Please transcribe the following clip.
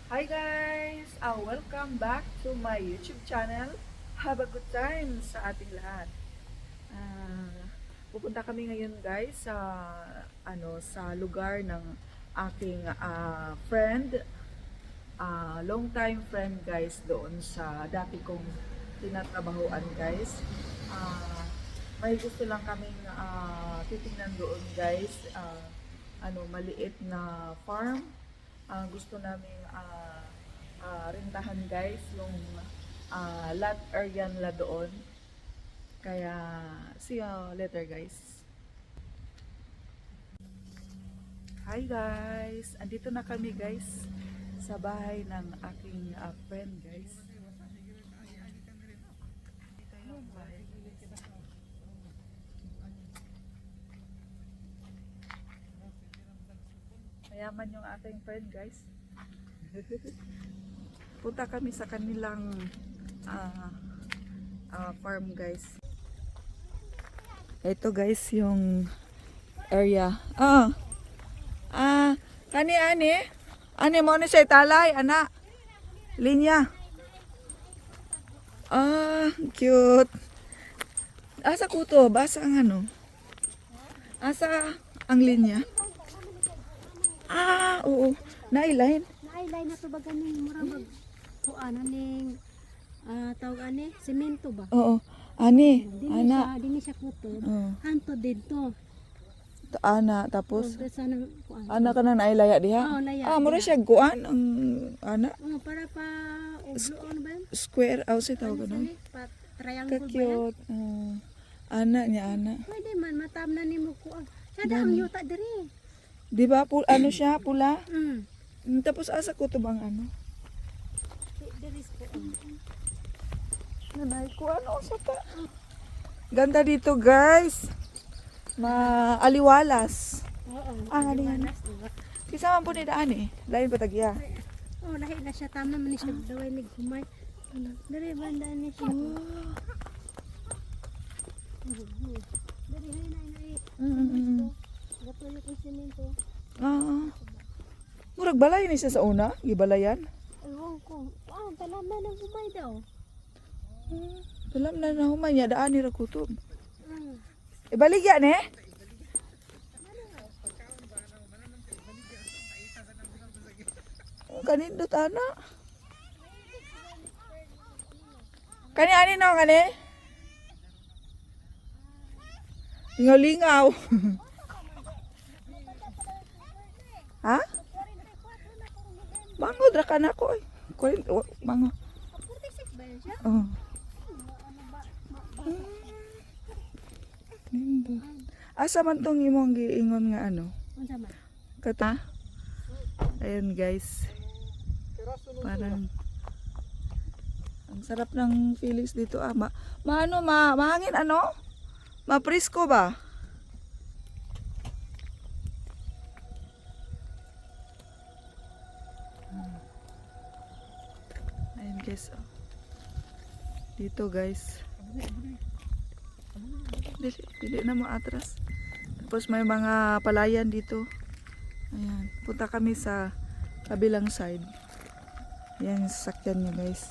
Hi guys! Welcome back to my YouTube channel. Have a good time sa ating lahat. Pupunta kami ngayon guys sa lugar ng aking friend, long time friend guys doon sa dati kong tinatrabahuan guys. May gusto lang kaming titingnan doon guys. Maliit na farm. Gusto namin rentahan guys yung lot area nila doon. Kaya see you later guys. Hi guys! Andito na kami guys sa bahay ng aking friend guys. Dito yung bahay. Mayaman yung ating friend guys. Punta kami sa kanilang farm guys. Ito guys yung area. Ani mo ni sa talay ana. Linya. Cute. Asa kuto, basa ang ano? Asa ang linya? Oo. Nailain. Nailay na to baga ning murag kuan ning tawag ani semento ba? Oo. Ani, ana. Dini siya kutob. Oo. Hanto didto. Ana tapos Sa nang kuan. ana ka na nailaya diha. Oo, laya. Mura siya kuan ang ana Para pa ublo ano ba yun? square house tawag Ano ano. sali? Triangle ba yan? Ka-cute. Ana niya ana. Pwede man matam na nimo kuan. Sada ang yuta diri. Di ba ano siya pula? Mm. Tapos asa ko to bang ano? Diri is kuan. Nanay ko ano sa pa. Ganda dito guys. Maaliwalas. Oo. Ano yan? Diba? Kisa man po ni daan eh. Lain pa tagya. Oh, lahi na siya tama man ni siya daway ni gumay. Ano? Diri banda ni siya. Diri hay na. Gatuloy kong semento. Murag balay ni siya sa una. Gibalayan. Ewan ko. Talaman ang gumay daw. Dalam na humay niya daan ni Rakutob. Mm. Ibaligya ne? Kanindot ana. Kani ani no kani? Lingaw-lingaw. Ha? Bangod ra ka na ko. Mango. 46 ba yan siya? Oh. Nindot. Asa man tong imong giingon nga ano? Unsa man? Kata? Ayan guys. Parang ang sarap ng feelings dito mahangin ano? Mapresko ba? Ayan guys. Dito guys. Dili na maatras. Tapos may mga palayan dito. Ayan. Punta kami sa kabilang side. Ayan, sasakyan nyo guys.